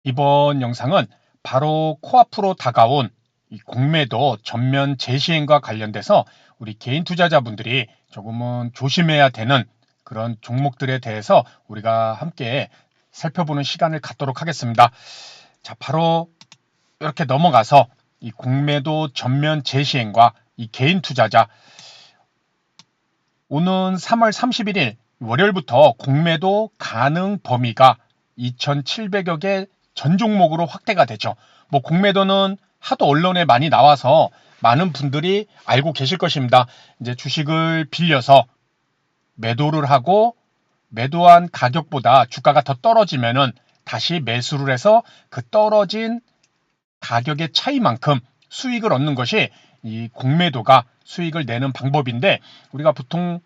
이번 영상은 바로 코앞으로 다가온 이 공매도 전면 재시행과 관련돼서 우리 개인 투자자분들이 조금은 조심해야 되는 그런 종목들에 대해서 우리가 함께 살펴보는 시간을 갖도록 하겠습니다. 자, 바로 이렇게 넘어가서 이 공매도 전면 재시행과 이 개인 투자자, 오는 3월 31일 월요일부터 공매도 가능 범위가 2,700여 개 전 종목으로 확대가 되죠. 뭐 공매도는 하도 언론에 많이 나와서 많은 분들이 알고 계실 것입니다. 이제 주식을 빌려서 매도를 하고 매도한 가격보다 주가가 더 떨어지면은 다시 매수를 해서 그 떨어진 가격의 차이만큼 수익을 얻는 것이 이 공매도가 수익을 내는 방법인데, 우리가 보통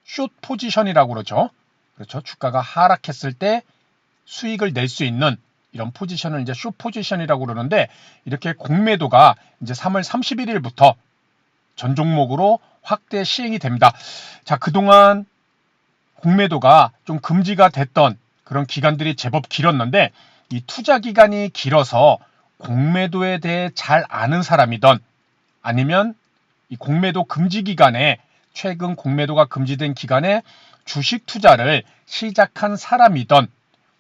숏 포지션이라고 그러죠. 그렇죠. 주가가 하락했을 때 수익을 낼 수 있는 이런 포지션을 이제 숏 포지션이라고 그러는데, 이렇게 공매도가 이제 3월 31일부터 전 종목으로 확대 시행이 됩니다. 자, 그동안 공매도가 좀 금지가 됐던 그런 기간들이 제법 길었는데, 이 투자 기간이 길어서 공매도에 대해 잘 아는 사람이던, 아니면 이 공매도 금지 기간에, 최근 공매도가 금지된 기간에 주식 투자를 시작한 사람이던,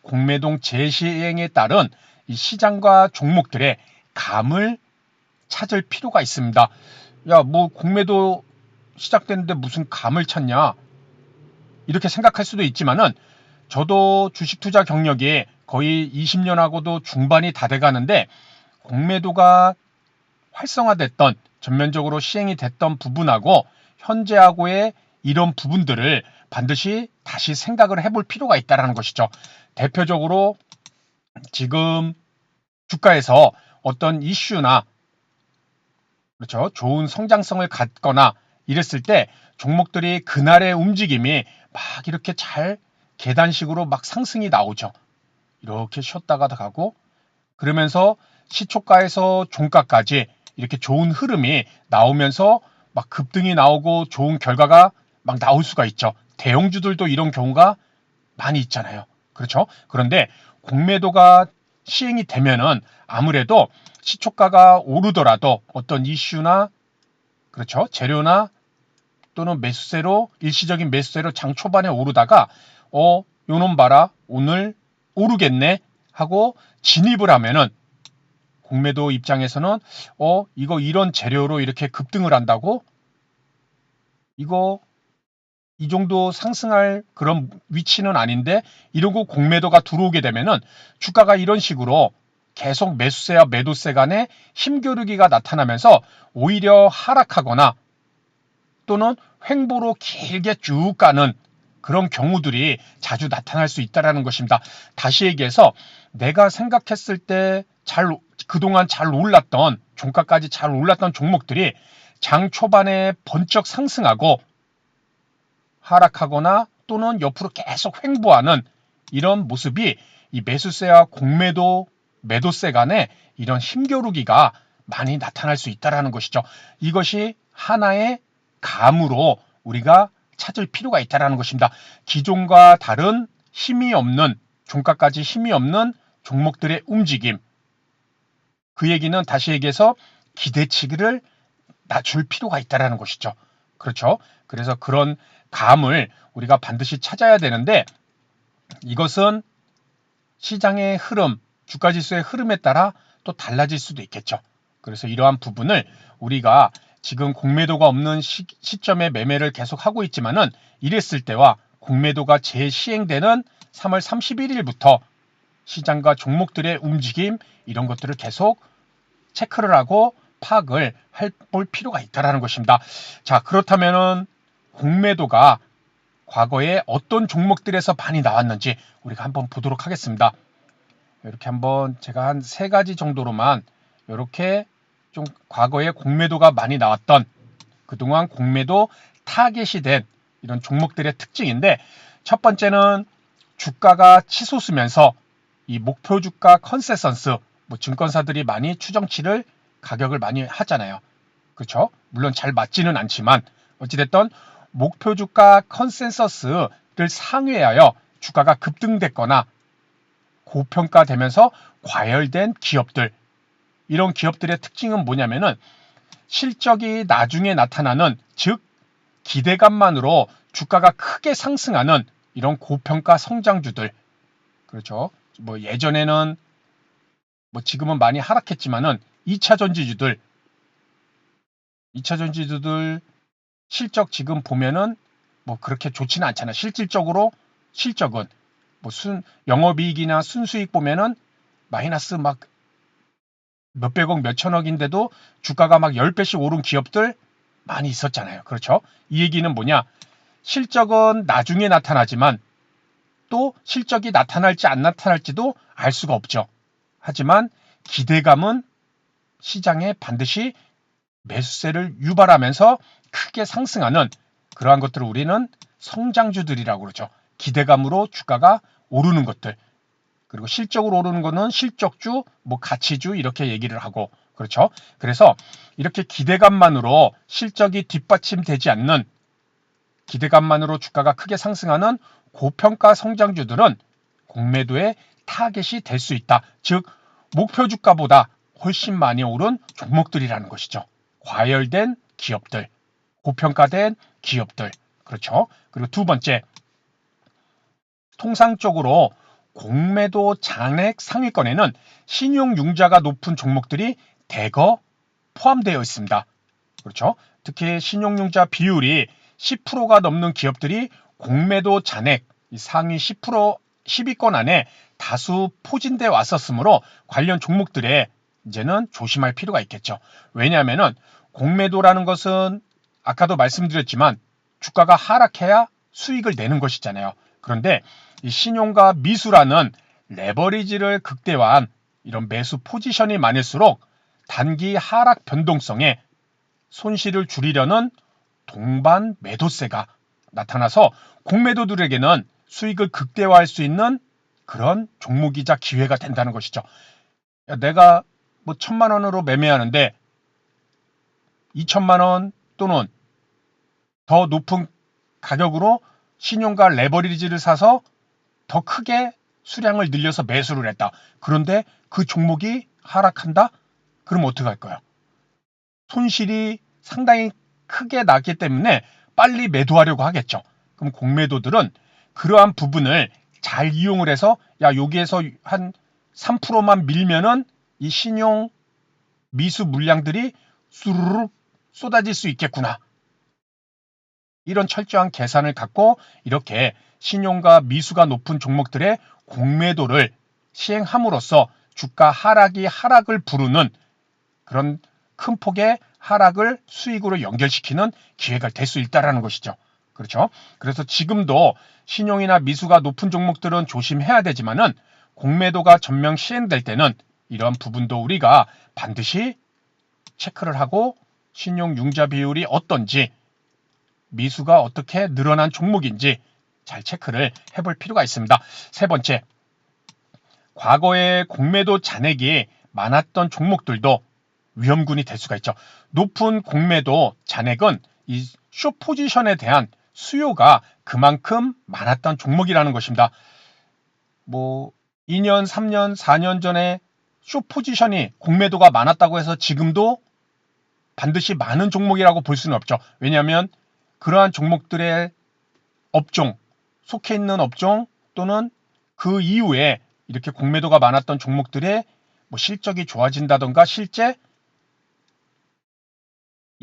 공매도 재시행에 따른 이 시장과 종목들의 감을 찾을 필요가 있습니다. 야, 뭐 공매도 시작됐는데 무슨 감을 찾냐, 이렇게 생각할 수도 있지만은, 저도 주식 투자 경력이 거의 20년하고도 중반이 다 돼가는데, 공매도가 활성화됐던, 전면적으로 시행이 됐던 부분하고 현재하고의 이런 부분들을 반드시 다시 생각을 해볼 필요가 있다는 것이죠. 대표적으로 지금 주가에서 어떤 이슈나, 그렇죠, 좋은 성장성을 갖거나 이랬을 때 종목들이 그날의 움직임이 막 이렇게 잘 계단식으로 막 상승이 나오죠. 이렇게 쉬었다가 가고, 그러면서 시초가에서 종가까지 이렇게 좋은 흐름이 나오면서 막 급등이 나오고 좋은 결과가 막 나올 수가 있죠. 대형주들도 이런 경우가 많이 있잖아요. 그렇죠? 그런데 공매도가 시행이 되면은 아무래도 시초가가 오르더라도 어떤 이슈나, 그렇죠, 재료나 또는 매수세로, 일시적인 매수세로 장 초반에 오르다가 요놈 봐라, 오늘 오르겠네 하고 진입을 하면은, 공매도 입장에서는 이거 이런 재료로 이렇게 급등을 한다고? 이거 이 정도 상승할 그런 위치는 아닌데, 이러고 공매도가 들어오게 되면은 주가가 이런 식으로 계속 매수세와 매도세 간의 힘겨루기가 나타나면서 오히려 하락하거나 또는 횡보로 길게 쭉 가는 그런 경우들이 자주 나타날 수 있다는 것입니다. 다시 얘기해서, 내가 생각했을 때 그동안 잘 올랐던, 종가까지 잘 올랐던 종목들이 장 초반에 번쩍 상승하고 하락하거나 또는 옆으로 계속 횡보하는 이런 모습이, 이 매수세와 공매도, 매도세 간에 이런 힘겨루기가 많이 나타날 수 있다는 것이죠. 이것이 하나의 감으로 우리가 찾을 필요가 있다는 것입니다. 기존과 다른 힘이 없는, 종가까지 힘이 없는 종목들의 움직임, 그 얘기는 다시 얘기해서 기대치를 낮출 필요가 있다는 것이죠. 그렇죠? 그래서 그런 감을 우리가 반드시 찾아야 되는데, 이것은 시장의 흐름, 주가지수의 흐름에 따라 또 달라질 수도 있겠죠. 그래서 이러한 부분을 우리가 지금 공매도가 없는 시점에 매매를 계속 하고 있지만은, 이랬을 때와 공매도가 재시행되는 3월 31일부터 시장과 종목들의 움직임, 이런 것들을 계속 체크를 하고 파악을 해볼 필요가 있다는 것입니다. 자, 그렇다면은 공매도가 과거에 어떤 종목들에서 많이 나왔는지 우리가 한번 보도록 하겠습니다. 이렇게 한번 제가 한 3가지 정도로만, 이렇게 좀 과거에 공매도가 많이 나왔던, 그동안 공매도 타겟이 된 이런 종목들의 특징인데, 첫 번째는 주가가 치솟으면서 이 목표 주가 컨센서스, 뭐 증권사들이 많이 추정치를, 가격을 많이 하잖아요. 그렇죠? 물론 잘 맞지는 않지만 어찌됐든 목표 주가 컨센서스를 상회하여 주가가 급등됐거나 고평가되면서 과열된 기업들. 이런 기업들의 특징은 뭐냐면은 실적이 나중에 나타나는, 즉 기대감만으로 주가가 크게 상승하는 이런 고평가 성장주들. 그렇죠. 뭐 예전에는 뭐 지금은 많이 하락했지만은 2차 전지주들 실적 지금 보면은 뭐 그렇게 좋지는 않잖아. 실질적으로 실적은 뭐 영업이익이나 순수익 보면은 마이너스 막 몇백억 몇천억인데도 주가가 막 10배씩 오른 기업들 많이 있었잖아요. 그렇죠? 이 얘기는 뭐냐? 실적은 나중에 나타나지만 또 실적이 나타날지 안 나타날지도 알 수가 없죠. 하지만 기대감은 시장에 반드시 매수세를 유발하면서 크게 상승하는 그러한 것들을 우리는 성장주들이라고 그러죠. 기대감으로 주가가 오르는 것들. 그리고 실적으로 오르는 거는 실적주, 뭐 가치주 이렇게 얘기를 하고, 그렇죠. 그래서 이렇게 기대감만으로 실적이 뒷받침되지 않는, 기대감만으로 주가가 크게 상승하는 고평가 성장주들은 공매도의 타겟이 될 수 있다. 즉 목표 주가보다 훨씬 많이 오른 종목들이라는 것이죠. 과열된 기업들, 고평가된 기업들. 그렇죠. 그리고 두 번째, 통상적으로 공매도 잔액 상위권에는 신용융자가 높은 종목들이 대거 포함되어 있습니다. 그렇죠. 특히 신용융자 비율이 10%가 넘는 기업들이 공매도 잔액 상위 10%, 10위권 안에 다수 포진돼 왔었으므로 관련 종목들에 이제는 조심할 필요가 있겠죠. 왜냐하면은 공매도라는 것은 아까도 말씀드렸지만 주가가 하락해야 수익을 내는 것이잖아요. 그런데 이 신용과 미수라는 레버리지를 극대화한 이런 매수 포지션이 많을수록 단기 하락 변동성에 손실을 줄이려는 동반 매도세가 나타나서 공매도들에게는 수익을 극대화할 수 있는 그런 종목이자 기회가 된다는 것이죠. 내가 뭐 1,000만 원으로 매매하는데 2천만 원 또는 더 높은 가격으로 신용과 레버리지를 사서 더 크게 수량을 늘려서 매수를 했다. 그런데 그 종목이 하락한다? 그럼 어떻게 할 거야? 손실이 상당히 크게 나기 때문에 빨리 매도하려고 하겠죠. 그럼 공매도들은 그러한 부분을 잘 이용을 해서 여기에서 한 3%만 밀면은 이 신용 미수 물량들이 수르륵 쏟아질 수 있겠구나. 이런 철저한 계산을 갖고 이렇게 신용과 미수가 높은 종목들의 공매도를 시행함으로써 주가 하락이 하락을 부르는 그런 큰 폭의 하락을 수익으로 연결시키는 기회가 될 수 있다는 것이죠. 그렇죠? 그래서 지금도 신용이나 미수가 높은 종목들은 조심해야 되지만은 공매도가 전면 시행될 때는 이런 부분도 우리가 반드시 체크를 하고 신용 융자 비율이 어떤지, 미수가 어떻게 늘어난 종목인지 잘 체크를 해볼 필요가 있습니다. 세 번째, 과거에 공매도 잔액이 많았던 종목들도 위험군이 될 수가 있죠. 높은 공매도 잔액은 이 숏 포지션에 대한 수요가 그만큼 많았던 종목이라는 것입니다. 뭐 2년, 3년, 4년 전에 숏 포지션이 공매도가 많았다고 해서 지금도 반드시 많은 종목이라고 볼 수는 없죠. 왜냐하면 그러한 종목들의 업종, 속해 있는 업종 또는 그 이후에 이렇게 공매도가 많았던 종목들의 뭐 실적이 좋아진다던가 실제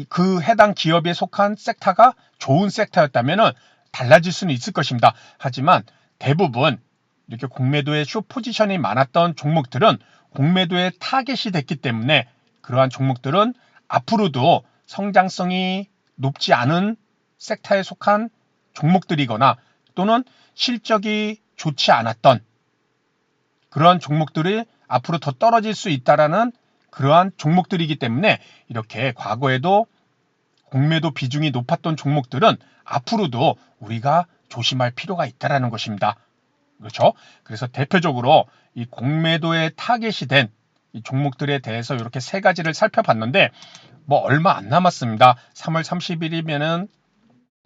그 해당 기업에 속한 섹터가 좋은 섹터였다면 달라질 수는 있을 것입니다. 하지만 대부분 이렇게 공매도의 숏 포지션이 많았던 종목들은 공매도의 타겟이 됐기 때문에 그러한 종목들은 앞으로도 성장성이 높지 않은 섹터에 속한 종목들이거나 또는 실적이 좋지 않았던 그러한 종목들이 앞으로 더 떨어질 수 있다라는 그러한 종목들이기 때문에 이렇게 과거에도 공매도 비중이 높았던 종목들은 앞으로도 우리가 조심할 필요가 있다라는 것입니다. 그렇죠? 그래서 대표적으로 이 공매도의 타겟이 된 이 종목들에 대해서 이렇게 세 가지를 살펴봤는데 뭐 얼마 안 남았습니다. 3월 30일이면은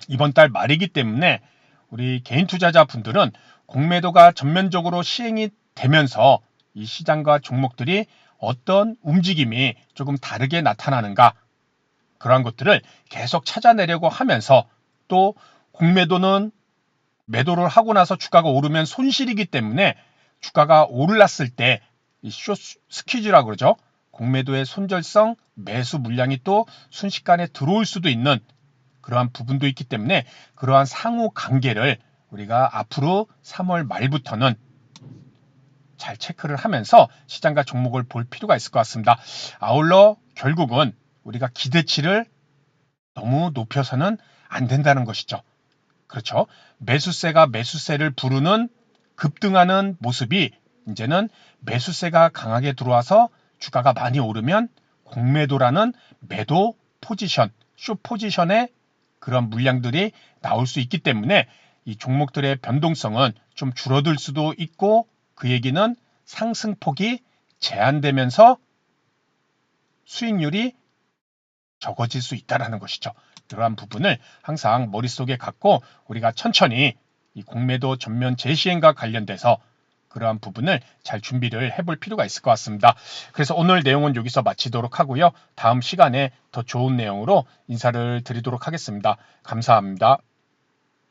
이번 달 말이기 때문에 우리 개인 투자자 분들은 공매도가 전면적으로 시행이 되면서 이 시장과 종목들이 어떤 움직임이 조금 다르게 나타나는가, 그러한 것들을 계속 찾아내려고 하면서, 또 공매도는 매도를 하고 나서 주가가 오르면 손실이기 때문에 주가가 올랐을 때 이 숏 스퀴즈라고 그러죠. 공매도의 손절성 매수 물량이 또 순식간에 들어올 수도 있는 그러한 부분도 있기 때문에, 그러한 상호 관계를 우리가 앞으로 3월 말부터는 잘 체크를 하면서 시장과 종목을 볼 필요가 있을 것 같습니다. 아울러 결국은 우리가 기대치를 너무 높여서는 안 된다는 것이죠. 그렇죠. 매수세가 매수세를 부르는 급등하는 모습이 이제는 매수세가 강하게 들어와서 주가가 많이 오르면 공매도라는 매도 포지션, 숏 포지션의 그런 물량들이 나올 수 있기 때문에 이 종목들의 변동성은 좀 줄어들 수도 있고, 그 얘기는 상승폭이 제한되면서 수익률이 적어질 수 있다는 것이죠. 이러한 부분을 항상 머릿속에 갖고 우리가 천천히 이 공매도 전면 재시행과 관련돼서 그러한 부분을 잘 준비를 해볼 필요가 있을 것 같습니다. 그래서 오늘 내용은 여기서 마치도록 하고요. 다음 시간에 더 좋은 내용으로 인사를 드리도록 하겠습니다. 감사합니다.